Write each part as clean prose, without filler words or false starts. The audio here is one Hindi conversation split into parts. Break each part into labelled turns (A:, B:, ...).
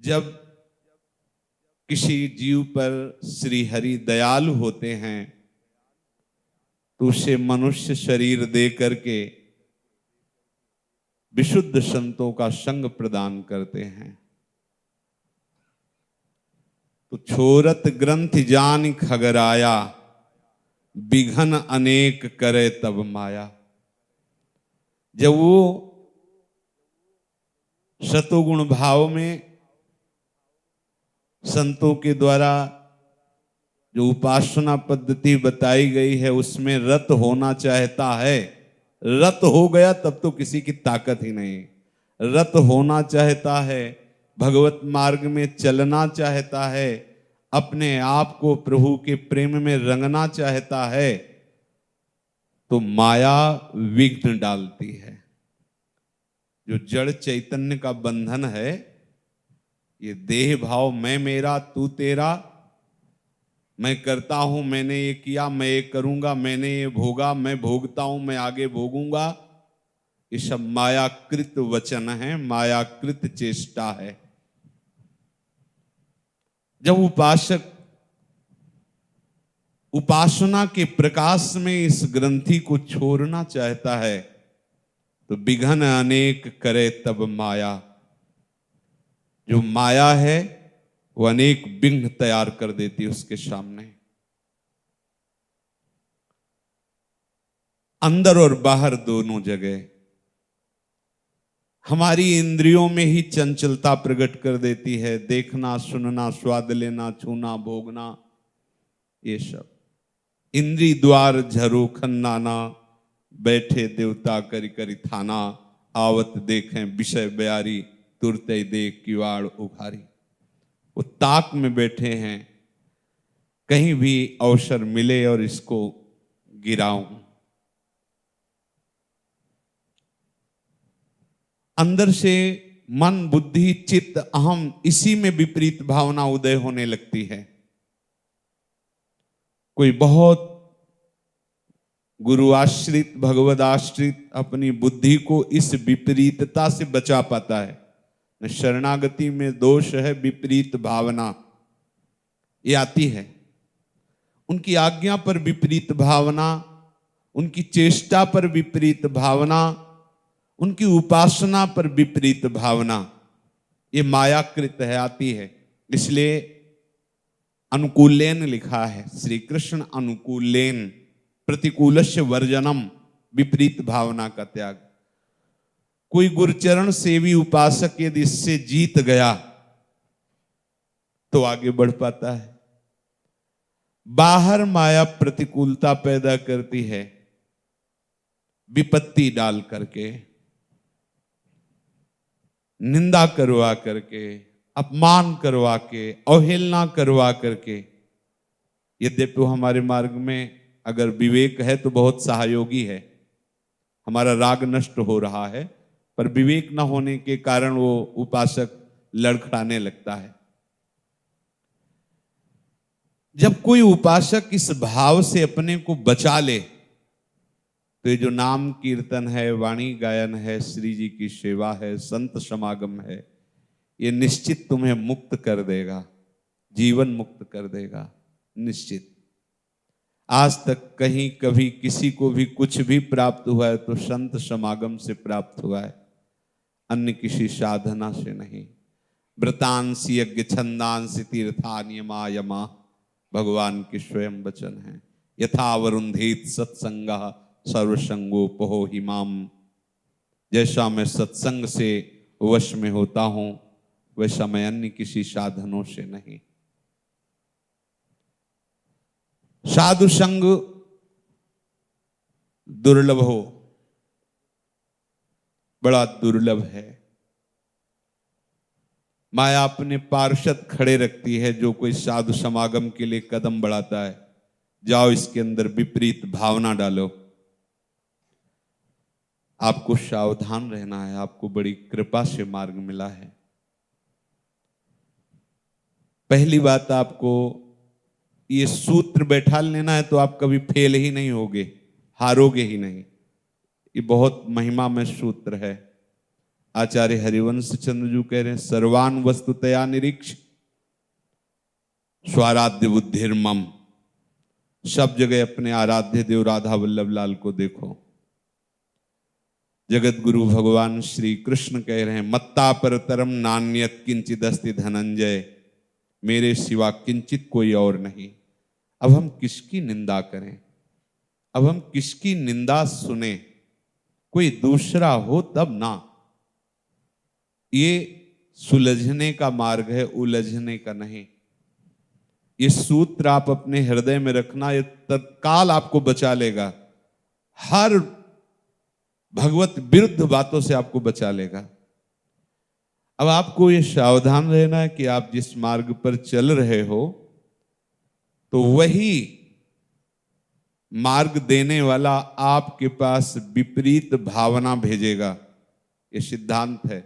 A: जब किसी जीव पर श्री हरि दयालु होते हैं तो उसे मनुष्य शरीर दे करके विशुद्ध संतों का संग प्रदान करते हैं। तो छोरत ग्रंथ जान खगराया, विघन अनेक करे तब माया। जब वो सतोगुण भाव में संतों के द्वारा जो उपासना पद्धति बताई गई है उसमें रत होना चाहता है, रत हो गया तब तो किसी की ताकत ही नहीं। रत होना चाहता है, भगवत मार्ग में चलना चाहता है, अपने आप को प्रभु के प्रेम में रंगना चाहता है, तो माया विघ्न डालती है। जो जड़ चैतन्य का बंधन है, ये देह भाव, मैं मेरा तू तेरा, मैं करता हूं, मैंने ये किया, मैं ये करूंगा, मैंने ये भोगा, मैं भोगता हूं, मैं आगे भोगूंगा, ये सब मायाकृत वचन है, मायाकृत चेष्टा है। जब उपासक उपासना के प्रकाश में इस ग्रंथि को छोड़ना चाहता है तो विघन अनेक करे तब माया। जो माया है वो अनेक विघ्न तैयार कर देती है उसके सामने। अंदर और बाहर दोनों जगह हमारी इंद्रियों में ही चंचलता प्रकट कर देती है। देखना, सुनना, स्वाद लेना, छूना, भोगना, ये सब इंद्री द्वार झरोखन नाना, बैठे देवता करी करी थाना, आवत देखें विषय बयारी, तुरते देख किवाड़ उघारी। वो ताक में बैठे हैं, कहीं भी अवसर मिले और इसको गिराऊं। अंदर से मन, बुद्धि, चित्त, अहम, इसी में विपरीत भावना उदय होने लगती है। कोई बहुत गुरु आश्रित, भगवद आश्रित अपनी बुद्धि को इस विपरीतता से बचा पाता है। शरणागति में दोष है विपरीत भावना, ये आती है। उनकी आज्ञा पर विपरीत भावना, उनकी चेष्टा पर विपरीत भावना, उनकी उपासना पर विपरीत भावना, ये मायाकृत है, आती है। इसलिए अनुकूलेन लिखा है, श्री कृष्ण अनुकूलेन प्रतिकूलस्य वर्जनम, विपरीत भावना का त्याग। कोई गुरुचरण सेवी उपासक यदि इससे जीत गया तो आगे बढ़ पाता है। बाहर माया प्रतिकूलता पैदा करती है, विपत्ति डाल करके, निंदा करवा करके, अपमान करवा के, अवहेलना करवा करके। यद्यपि हमारे मार्ग में अगर विवेक है तो बहुत सहयोगी है, हमारा राग नष्ट हो रहा है, पर विवेक न होने के कारण वो उपासक लड़खड़ाने लगता है। जब कोई उपासक इस भाव से अपने को बचा ले तो ये जो नाम कीर्तन है, वाणी गायन है, श्री जी की सेवा है, संत समागम है, ये निश्चित तुम्हें मुक्त कर देगा, जीवन मुक्त कर देगा, निश्चित। आज तक कहीं कभी किसी को भी कुछ भी प्राप्त हुआ है तो संत समागम से प्राप्त हुआ है, अन्य किसी साधना से नहीं। व्रतांसि यज्ञ छंदांसि तीर्थान्यमा यमा, भगवान के स्वयं वचन है। यथा वरुंधेत सत्संगः सर्वसंगोपहो हिमाम। जैसा मैं सत्संग से वश में होता हूं वैसा मैं अन्य किसी साधनों से नहीं। साधु संग दुर्लभ हो, बड़ा दुर्लभ है। माया अपने पार्षद खड़े रखती है, जो कोई साधु समागम के लिए कदम बढ़ाता है, जाओ इसके अंदर विपरीत भावना डालो। आपको सावधान रहना है, आपको बड़ी कृपा से मार्ग मिला है। पहली बात, आपको ये सूत्र बैठा लेना है तो आप कभी फेल ही नहीं होगे, हारोगे ही नहीं। ये बहुत महिमा में सूत्र है। आचार्य हरिवंश चंद्र जी कह रहे हैं सर्वान वस्तुतया निरीक्ष स्वाराध्य बुद्धिर्मम। सब जगह अपने आराध्य देव राधा वल्लभ लाल को देखो। जगत गुरु भगवान श्री कृष्ण कह रहे हैं मत्ता परतरम नान्यत किंचित अस्ति धनंजय, मेरे सिवा किंचित कोई और नहीं। अब हम किसकी निंदा करें, अब हम किसकी निंदा सुने, कोई दूसरा हो तब ना। ये सुलझने का मार्ग है, उलझने का नहीं। ये सूत्र आप अपने हृदय में रखना, ये तत्काल आपको बचा लेगा, हर भगवत विरुद्ध बातों से आपको बचा लेगा। अब आपको ये सावधान रहना है कि आप जिस मार्ग पर चल रहे हो तो वही मार्ग देने वाला आपके पास विपरीत भावना भेजेगा। ये सिद्धांत है।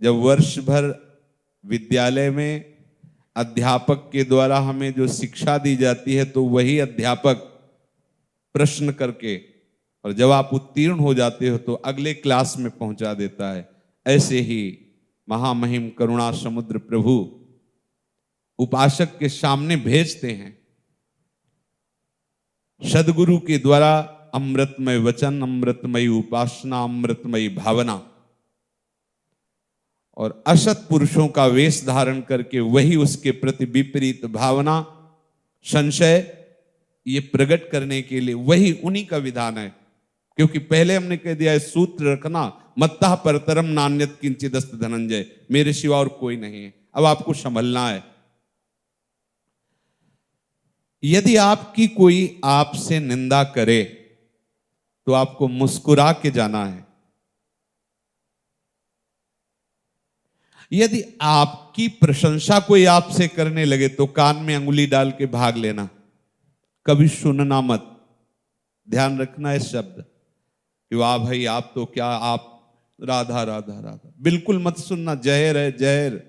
A: जब वर्ष भर विद्यालय में अध्यापक के द्वारा हमें जो शिक्षा दी जाती है तो वही अध्यापक प्रश्न करके, और जब आप उत्तीर्ण हो जाते हो तो अगले क्लास में पहुंचा देता है। ऐसे ही महामहिम करुणा समुद्र प्रभु उपासक के सामने भेजते हैं सदगुरु के द्वारा अमृतमय वचन, अमृतमयी उपासना, अमृतमयी भावना, और असत पुरुषों का वेश धारण करके वही उसके प्रति विपरीत भावना, संशय, ये प्रकट करने के लिए वही उन्हीं का विधान है। क्योंकि पहले हमने कह दिया है सूत्र रखना मत्ता परतरम नान्यत किंचित अस्ति धनंजय, मेरे सिवा और कोई नहीं है। अब आपको संभलना है। यदि आपकी कोई आपसे निंदा करे तो आपको मुस्कुरा के जाना है। यदि आपकी प्रशंसा कोई आपसे करने लगे तो कान में अंगुली डाल के भाग लेना, कभी सुनना मत। ध्यान रखना है शब्द कि वाह भाई आप तो क्या, आप राधा राधा राधा, बिल्कुल मत सुनना। जहर है जहर,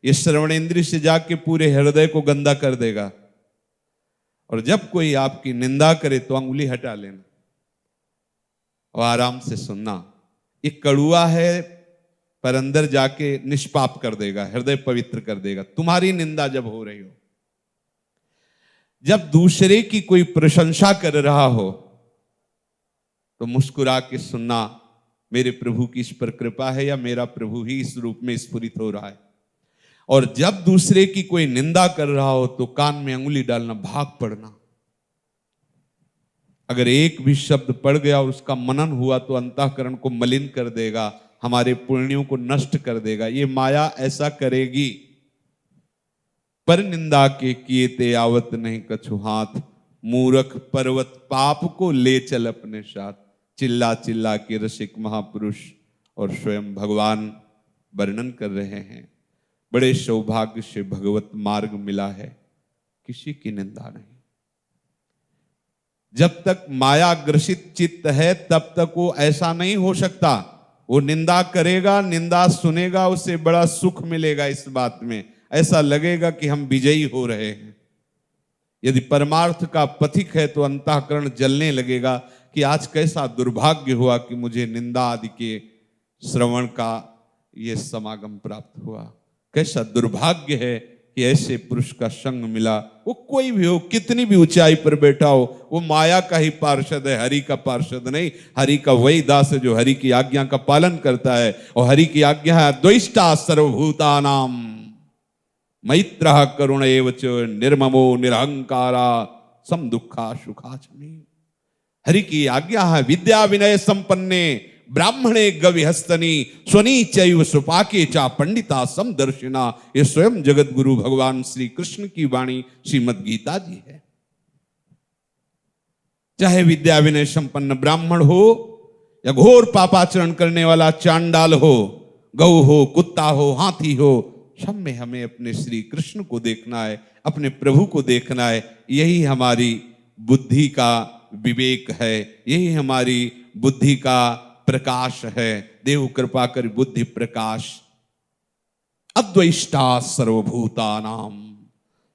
A: ये श्रवणेंद्रिय से जाके पूरे हृदय को गंदा कर देगा। और जब कोई आपकी निंदा करे तो अंगुली हटा लेना और आराम से सुनना। ये कड़ुआ है पर अंदर जाके निष्पाप कर देगा, हृदय पवित्र कर देगा। तुम्हारी निंदा जब हो रही हो, जब दूसरे की कोई प्रशंसा कर रहा हो तो मुस्कुरा के सुनना, मेरे प्रभु की इस पर कृपा है या मेरा प्रभु ही इस रूप में स्फुरित हो रहा है। और जब दूसरे की कोई निंदा कर रहा हो तो कान में अंगुली डालना, भाग पड़ना। अगर एक भी शब्द पड़ गया और उसका मनन हुआ तो अंतःकरण को मलिन कर देगा, हमारे पुण्यों को नष्ट कर देगा। ये माया ऐसा करेगी। पर निंदा के किए ते आवत नहीं कछु हाथ, मूर्ख पर्वत पाप को ले चल अपने साथ। चिल्ला चिल्ला के रसिक महापुरुष और स्वयं भगवान वर्णन कर रहे हैं, बड़े सौभाग्य से भगवत मार्ग मिला है, किसी की निंदा नहीं। जब तक माया ग्रसित चित्त है तब तक वो ऐसा नहीं हो सकता। वो निंदा करेगा, निंदा सुनेगा, उसे बड़ा सुख मिलेगा। इस बात में ऐसा लगेगा कि हम विजयी हो रहे हैं। यदि परमार्थ का पथिक है तो अंतःकरण जलने लगेगा कि आज कैसा दुर्भाग्य हुआ कि मुझे निंदा आदि के श्रवण का ये समागम प्राप्त हुआ। कैसा दुर्भाग्य है कि ऐसे पुरुष का संग मिला। वो कोई भी हो, कितनी भी ऊंचाई पर बैठा हो, वो माया का ही पार्षद है, हरि का पार्षद नहीं। हरि का वही दास है जो हरि की आज्ञा का पालन करता है। और हरि की आज्ञा है द्वैष्टा सर्वभूतानाम मैत्रः करुण एव च निर्ममो निरहंकारा सम दुखा सुखा चमी। हरि की आज्ञा है विद्या विनय संपन्ने ब्राह्मणे गविहस्तनी स्वनी चैव सुपाके चा पंडिता समदर्शिना। ये स्वयं जगत गुरु भगवान श्री कृष्ण की वाणी श्रीमद् गीता जी है। चाहे विद्या विनय संपन्न ब्राह्मण हो या घोर पापाचरण करने वाला चांडाल हो, गौ हो, कुत्ता हो, हाथी हो, सब में हमें अपने श्री कृष्ण को देखना है, अपने प्रभु को देखना है। यही हमारी बुद्धि का विवेक है, यही हमारी बुद्धि का प्रकाश है। देव कृपा कर बुद्धि प्रकाश। अद्वैष्टा सर्वभूतानाम,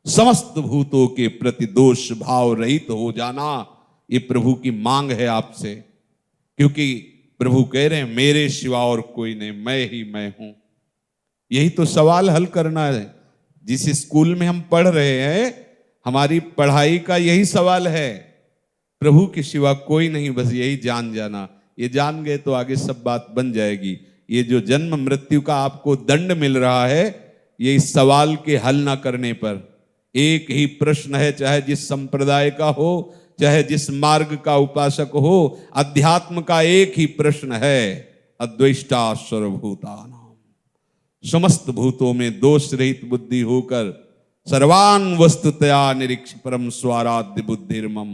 A: समस्त भूतों के प्रति दोष भाव रहित हो जाना, ये प्रभु की मांग है आपसे। क्योंकि प्रभु कह रहे हैं मेरे सिवा और कोई नहीं, मैं ही मैं हूं। यही तो सवाल हल करना है। जिस स्कूल में हम पढ़ रहे हैं, हमारी पढ़ाई का यही सवाल है, प्रभु के सिवा कोई नहीं, बस यही जान जाना। ये जान गए तो आगे सब बात बन जाएगी। ये जो जन्म मृत्यु का आपको दंड मिल रहा है, ये इस सवाल के हल ना करने पर। एक ही प्रश्न है, चाहे जिस संप्रदाय का हो, चाहे जिस मार्ग का उपासक हो, अध्यात्म का एक ही प्रश्न है, अद्वेष्टा सर्वभूतानां, समस्त भूतों में दोष रहित बुद्धि होकर सर्वान वस्तुतया निरीक्ष परम स्वाराध्य बुद्धिर्मम,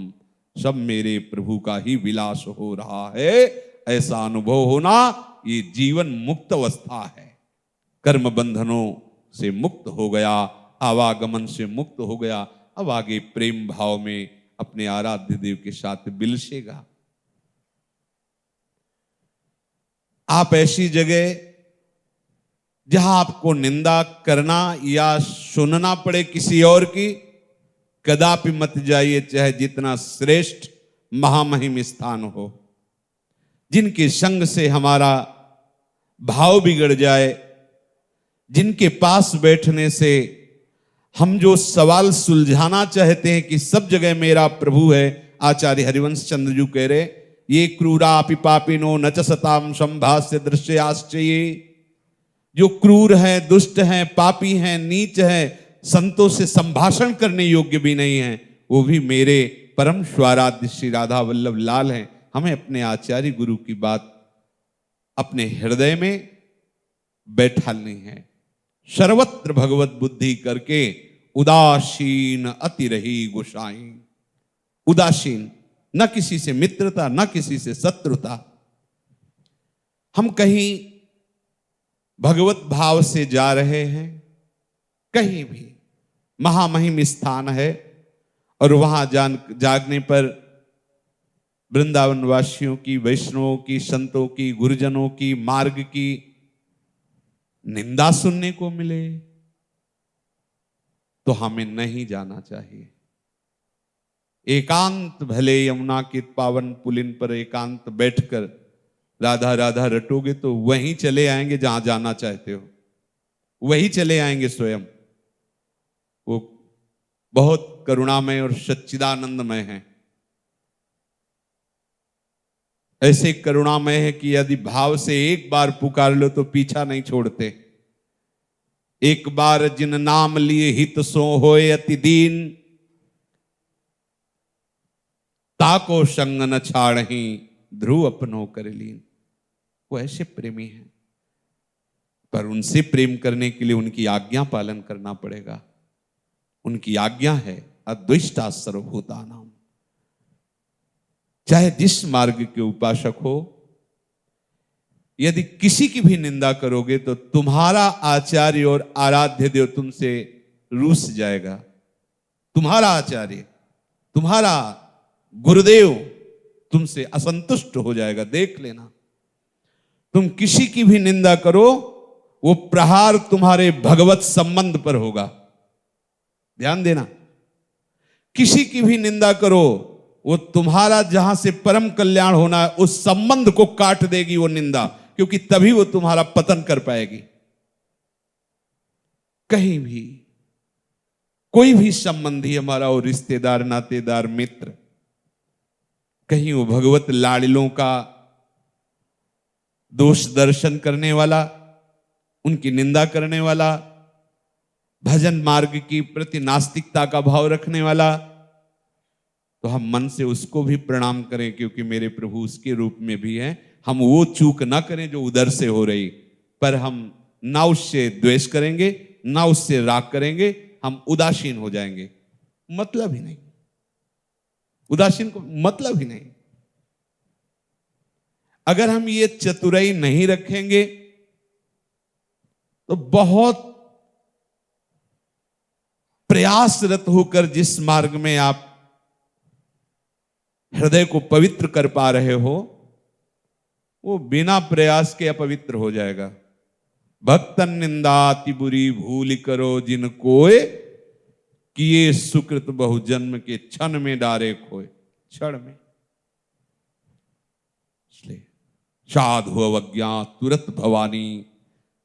A: सब मेरे प्रभु का ही विलास हो रहा है। ऐसा अनुभव होना ये जीवन मुक्त अवस्था है। कर्म बंधनों से मुक्त हो गया, आवागमन से मुक्त हो गया, अब आगे प्रेम भाव में अपने आराध्य देव के साथ बिलसेगा। आप ऐसी जगह जहां आपको निंदा करना या सुनना पड़े किसी और की, कदापि मत जाइए, चाहे जितना श्रेष्ठ महामहिम स्थान हो। जिनके संग से हमारा भाव बिगड़ जाए, जिनके पास बैठने से हम जो सवाल सुलझाना चाहते हैं कि सब जगह मेरा प्रभु है, आचार्य हरिवंश चंद्र जी कह रहे, ये क्रूरा पिपापिनो न च सताम संभाष्य दृश्याश्चये, जो क्रूर हैं, दुष्ट हैं, पापी हैं, नीच हैं, संतों से संभाषण करने योग्य भी नहीं हैं, वो भी मेरे परम स्वाराध्य श्री राधा वल्लभ लाल हैं। हमें अपने आचार्य गुरु की बात अपने हृदय में बैठालनी है। सर्वत्र भगवत बुद्धि करके उदासीन अति रही गोसाई। उदासीन, न किसी से मित्रता, न किसी से शत्रुता। हम कहीं भगवत भाव से जा रहे हैं, कहीं भी महामहिम स्थान है, और वहां जागने पर वृंदावन वासियों की, वैष्णवों की, संतों की, गुरुजनों की, मार्ग की निंदा सुनने को मिले तो हमें नहीं जाना चाहिए। एकांत भले यमुना के पावन पुलिन पर एकांत बैठकर राधा राधा रटोगे तो वहीं चले आएंगे जहां जाना चाहते हो, वहीं चले आएंगे स्वयं। वो बहुत करुणामय और सच्चिदानंदमय है। ऐसे करुणामय है कि यदि भाव से एक बार पुकार लो तो पीछा नहीं छोड़ते। एक बार जिन नाम लिए हित सो होए अति दीन, ताको संग न छाड़ही ध्रुव अपनो कर लीन। वो ऐसे प्रेमी हैं, पर उनसे प्रेम करने के लिए उनकी आज्ञा पालन करना पड़ेगा। उनकी आज्ञा है अद्वेष्टा सर्वभूतानां। चाहे जिस मार्ग के उपासक हो, यदि किसी की भी निंदा करोगे तो तुम्हारा आचार्य और आराध्य देव तुमसे रूस जाएगा। तुम्हारा आचार्य, तुम्हारा गुरुदेव तुमसे असंतुष्ट हो जाएगा। देख लेना, तुम किसी की भी निंदा करो, वो प्रहार तुम्हारे भगवत संबंध पर होगा। ध्यान देना, किसी की भी निंदा करो, वो तुम्हारा जहां से परम कल्याण होना है उस संबंध को काट देगी वो निंदा, क्योंकि तभी वो तुम्हारा पतन कर पाएगी। कहीं भी कोई भी संबंधी हमारा, और रिश्तेदार, नातेदार, मित्र, कहीं वो भगवत लाड़िलों का दोष दर्शन करने वाला, उनकी निंदा करने वाला, भजन मार्ग की प्रति नास्तिकता का भाव रखने वाला, तो हम मन से उसको भी प्रणाम करें, क्योंकि मेरे प्रभु उसके रूप में भी हैं। हम वो चूक ना करें जो उधर से हो रही, पर हम ना उससे द्वेष करेंगे, ना उससे राग करेंगे, हम उदासीन हो जाएंगे। मतलब ही नहीं, उदासीन को मतलब ही नहीं। अगर हम ये चतुराई नहीं रखेंगे तो बहुत प्रयासरत होकर जिस मार्ग में आप हृदय को पवित्र कर पा रहे हो, वो बिना प्रयास के अपवित्र हो जाएगा। भक्तन निंदाति बुरी भूल करो जिन कोय, किए सुकृत बहु जन्म के क्षण में डारे खोए। क्षण में, इसलिए साधु अवज्ञा तुरत भवानी,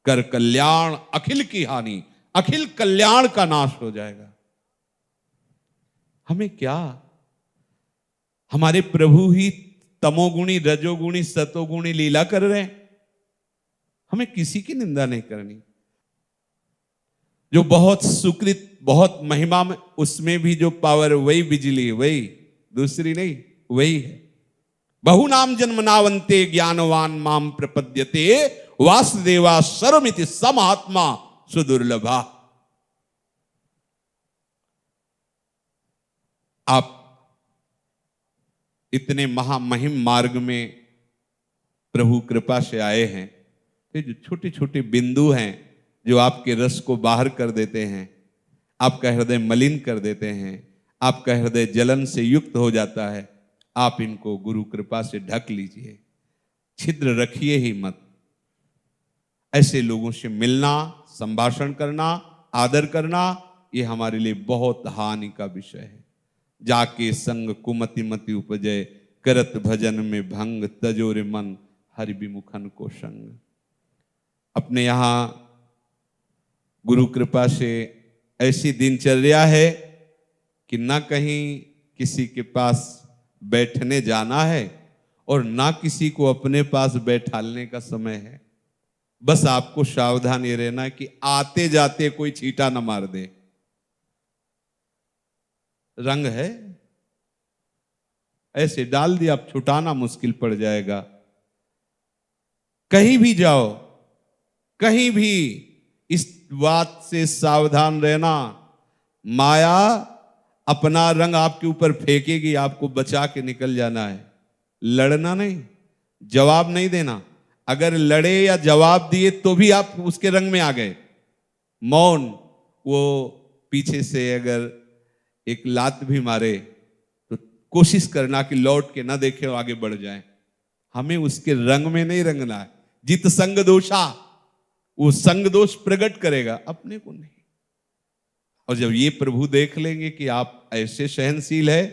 A: कर कल्याण अखिल की हानि। अखिल कल्याण का नाश हो जाएगा। हमें क्या, हमारे प्रभु ही तमोगुणी रजोगुणी सतोगुणी लीला कर रहे हैं। हमें किसी की निंदा नहीं करनी। जो बहुत सुकृत बहुत महिमा में, उसमें भी जो पावर वही बिजली है, वही, दूसरी नहीं, वही है। बहु नाम जन्मनावंते ज्ञानवान माम प्रपद्यते, वासुदेवा सर्वमिति समात्मा सुदुर्लभा। आप इतने महामहिम मार्ग में प्रभु कृपा से आए हैं, तो जो छोटे छोटे बिंदु हैं जो आपके रस को बाहर कर देते हैं, आपका हृदय मलिन कर देते हैं, आपका हृदय जलन से युक्त हो जाता है, आप इनको गुरु कृपा से ढक लीजिए, छिद्र रखिए ही मत। ऐसे लोगों से मिलना, संभाषण करना, आदर करना, ये हमारे लिए बहुत हानि का विषय है। जाके संग कुमति मति उपजय, करत भजन में भंग, तजोरे मन हरि विमुखन को संग। अपने यहाँ गुरु कृपा से ऐसी दिनचर्या है कि ना कहीं किसी के पास बैठने जाना है और ना किसी को अपने पास बैठालने का समय है। बस आपको सावधान ये रहना है कि आते जाते कोई छींटा ना मार दे। रंग है, ऐसे डाल दिया, अब छुटाना मुश्किल पड़ जाएगा। कहीं भी जाओ, कहीं भी इस बात से सावधान रहना, माया अपना रंग आपके ऊपर फेंकेगी, आपको बचा के निकल जाना है। लड़ना नहीं, जवाब नहीं देना। अगर लड़े या जवाब दिए तो भी आप उसके रंग में आ गए। मौन, वो पीछे से अगर एक लात भी मारे तो कोशिश करना कि लौट के ना देखे और आगे बढ़ जाए। हमें उसके रंग में नहीं रंगना है। जित संग दोषा, वो संग दोष प्रकट करेगा, अपने को नहीं। और जब ये प्रभु देख लेंगे कि आप ऐसे सहनशील है,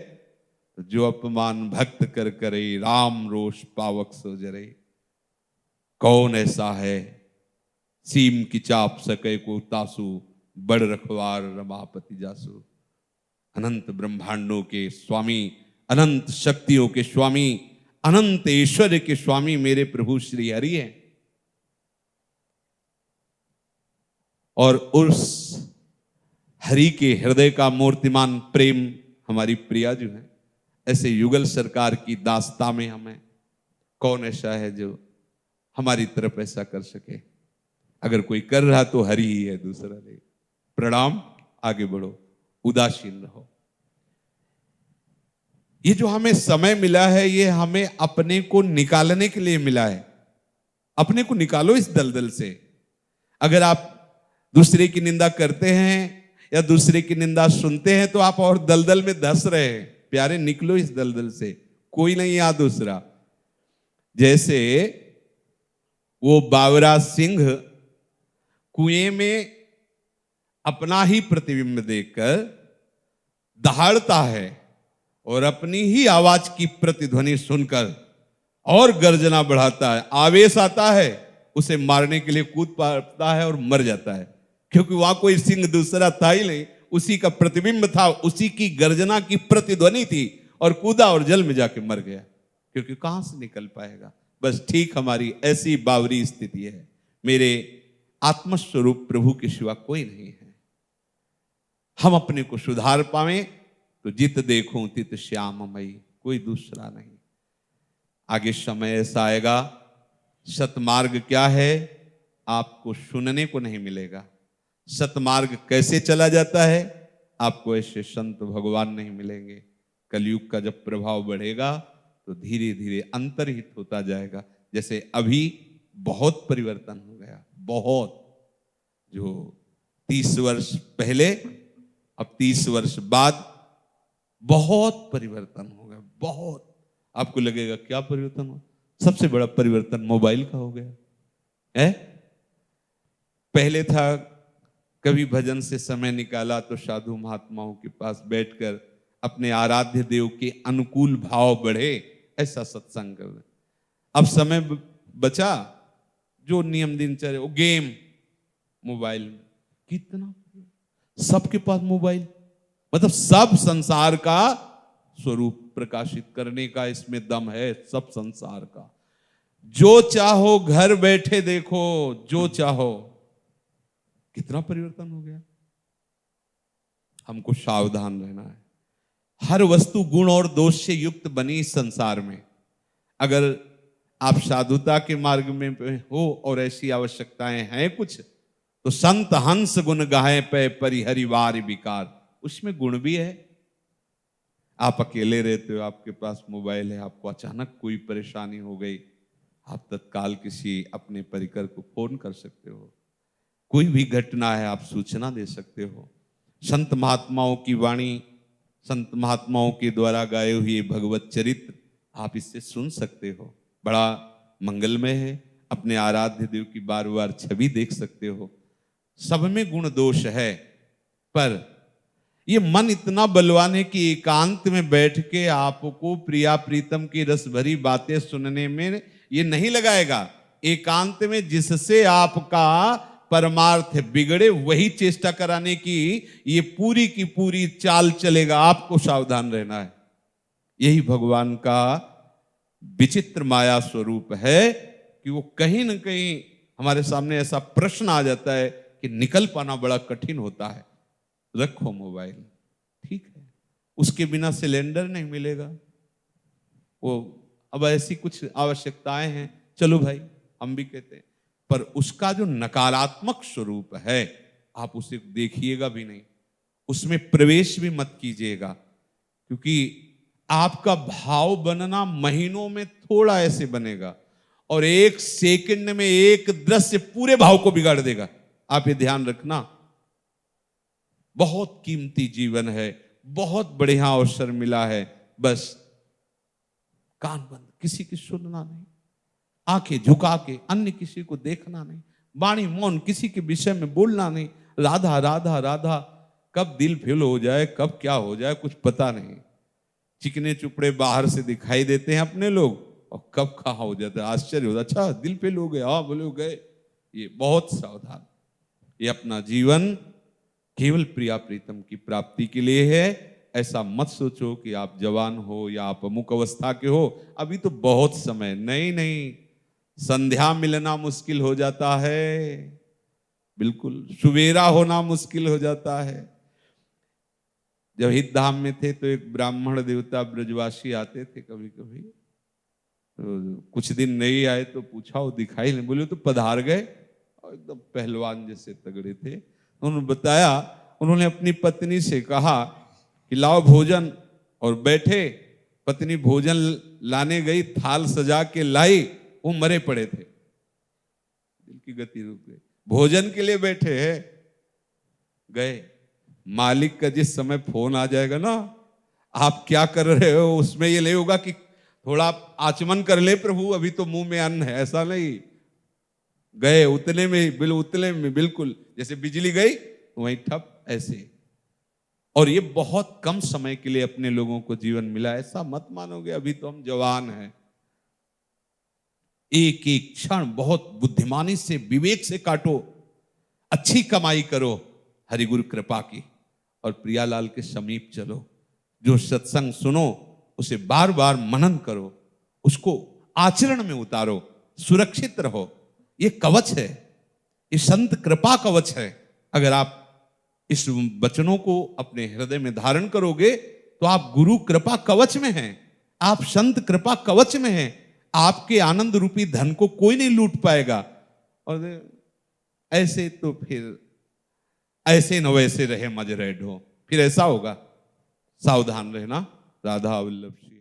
A: तो जो अपमान भक्त कर करे, राम रोष पावक सो जरे। कौन ऐसा है सीम की चाप सके को तासु, बड़ रखवार रमापति जासु। अनंत ब्रह्मांडों के स्वामी, अनंत शक्तियों के स्वामी, अनंत ऐश्वर्य के स्वामी मेरे प्रभु श्री हरि हैं। और उस हरि के हृदय का मूर्तिमान प्रेम हमारी प्रिया जो है, ऐसे युगल सरकार की दास्ता में हमें कौन ऐसा है जो हमारी तरफ ऐसा कर सके। अगर कोई कर रहा तो हरि ही है, दूसरा नहीं। प्रणाम, आगे बढ़ो, उदासीन रहो। ये जो हमें समय मिला है, ये हमें अपने को निकालने के लिए मिला है। अपने को निकालो इस दलदल से। अगर आप दूसरे की निंदा करते हैं या दूसरे की निंदा सुनते हैं तो आप और दलदल में धंस रहे हैं। प्यारे, निकलो इस दलदल से, कोई नहीं यहाँ दूसरा। जैसे वो बावरा सिंह कुएं में अपना ही प्रतिबिंब देखकर दहाड़ता है और अपनी ही आवाज की प्रतिध्वनि सुनकर और गर्जना बढ़ाता है। आवेश आता है, उसे मारने के लिए कूद पड़ता है और मर जाता है, क्योंकि वहां कोई सिंह दूसरा था ही नहीं, उसी का प्रतिबिंब था, उसी की गर्जना की प्रतिध्वनि थी, और कूदा और जल में जाके मर गया, क्योंकि कहां से निकल पाएगा। बस ठीक हमारी ऐसी बावरी स्थिति है। मेरे आत्मस्वरूप प्रभु के सिवा कोई नहीं है। हम अपने को सुधार पावें तो जित देखूं तित श्याममयी, कोई दूसरा नहीं। आगे समय ऐसा आएगा, सतमार्ग क्या है आपको सुनने को नहीं मिलेगा। सतमार्ग कैसे चला जाता है, आपको ऐसे संत भगवान नहीं मिलेंगे। कलयुग का जब प्रभाव बढ़ेगा तो धीरे धीरे अंतर्हित होता जाएगा। जैसे अभी बहुत परिवर्तन हो गया, बहुत। जो 30 वर्ष पहले, अब 30 वर्ष बाद बहुत परिवर्तन हो गया, बहुत। आपको लगेगा क्या परिवर्तन हो? सबसे बड़ा परिवर्तन मोबाइल का हो गया है। पहले था कभी भजन से समय निकाला तो साधु महात्माओं के पास बैठकर अपने आराध्य देव के अनुकूल भाव बढ़े, ऐसा सत्संग कर। अब समय बचा जो नियम दिनचर्या, वो गेम मोबाइल में, कितना सबके पास मोबाइल, मतलब सब संसार का स्वरूप प्रकाशित करने का इसमें दम है, सब संसार का। जो चाहो घर बैठे देखो, जो चाहो। कितना परिवर्तन हो गया। हमको सावधान रहना है। हर वस्तु गुण और दोष से युक्त बनी इस संसार में। अगर आप साधुता के मार्ग में हो और ऐसी आवश्यकताएं हैं कुछ, तो संत हंस गुण गाहे पे परिहरिवार विकार, उसमें गुण भी है। आप अकेले रहते हो, आपके पास मोबाइल है, आपको अचानक कोई परेशानी हो गई, आप तत्काल किसी अपने परिकर को फोन कर सकते हो। कोई भी घटना है आप सूचना दे सकते हो। संत महात्माओं की वाणी, संत महात्माओं के द्वारा गाए हुए भगवत चरित्र आप इससे सुन सकते हो। बड़ा मंगलमय है। अपने आराध्य देव की बार बार छवि देख सकते हो। सब में गुण दोष है, पर ये मन इतना बलवान है कि एकांत में बैठ के आपको प्रिया प्रीतम की रस भरी बातें सुनने में ये नहीं लगाएगा। एकांत में जिससे आपका परमार्थ बिगड़े वही चेष्टा कराने की ये पूरी की पूरी चाल चलेगा। आपको सावधान रहना है। यही भगवान का विचित्र माया स्वरूप है कि वो कहीं ना कहीं हमारे सामने ऐसा प्रश्न आ जाता है कि निकल पाना बड़ा कठिन होता है। रखो मोबाइल, ठीक है, उसके बिना सिलेंडर नहीं मिलेगा। वो अब ऐसी कुछ आवश्यकताएं हैं, चलो भाई हम भी कहते हैं, पर उसका जो नकारात्मक स्वरूप है आप उसे देखिएगा भी नहीं, उसमें प्रवेश भी मत कीजिएगा, क्योंकि आपका भाव बनना महीनों में थोड़ा ऐसे बनेगा और एक सेकंड में एक दृश्य पूरे भाव को बिगाड़ देगा। आप ये ध्यान रखना। बहुत कीमती जीवन है, बहुत बढ़िया अवसर मिला है, बस कान बंद, किसी की सुनना नहीं, आंखें झुका के अन्य किसी को देखना नहीं, वाणी मौन, किसी के विषय में बोलना नहीं। राधा राधा राधा, कब दिल फेल हो जाए, कब क्या हो जाए कुछ पता नहीं। चिकने चुपड़े बाहर से दिखाई देते हैं अपने लोग और कब कहाँ हो जाता है, आश्चर्य होता है। अच्छा दिल फेल हो गए, हाँ बोले हो गए। ये बहुत सावधान। ये अपना जीवन केवल प्रिया प्रीतम की प्राप्ति के लिए है। ऐसा मत सोचो कि आप जवान हो या आप अमुक अवस्था के हो, अभी तो बहुत समय। नहीं नहीं, संध्या मिलना मुश्किल हो जाता है, बिल्कुल सुवेरा होना मुश्किल हो जाता है। जब हितधाम में थे तो एक ब्राह्मण देवता ब्रजवासी आते थे कभी कभी, तो कुछ दिन नहीं आए तो पूछा, वो दिखाई नहीं, बोले तो पधार गए, और एकदम पहलवान जैसे तगड़े थे। उन्होंने बताया, उन्होंने अपनी पत्नी से कहा कि लाओ भोजन, और बैठे, पत्नी भोजन लाने गई, थाल सजा के लाई, वो मरे पड़े थे, दिल की गति रुक गई। भोजन के लिए बैठे हैं, गए। मालिक का जिस समय फोन आ जाएगा ना, आप क्या कर रहे हो, उसमें ये नहीं होगा कि थोड़ा आचमन कर ले प्रभु, अभी तो मुंह में अन्न है, ऐसा नहीं। गए उतने में, उतने में बिल्कुल जैसे बिजली गई तो वहीं ठप, ऐसे। और ये बहुत कम समय के लिए अपने लोगों को जीवन मिला, ऐसा मत मानोगे अभी तो हम जवान हैं। एक एक क्षण बहुत बुद्धिमानी से, विवेक से काटो, अच्छी कमाई करो हरि गुरु कृपा की, और प्रियालाल के समीप चलो। जो सत्संग सुनो उसे बार बार मनन करो, उसको आचरण में उतारो, सुरक्षित रहो। ये कवच है, ये संत कृपा कवच है। अगर आप इस वचनों को अपने हृदय में धारण करोगे तो आप गुरु कृपा कवच में हैं, आप संत कृपा कवच में हैं। आपके आनंद रूपी धन को कोई नहीं लूट पाएगा। और ऐसे तो फिर ऐसे न वैसे रहे मज रहे ढो, फिर ऐसा होगा। सावधान रहना। राधा वल्लभ श्री।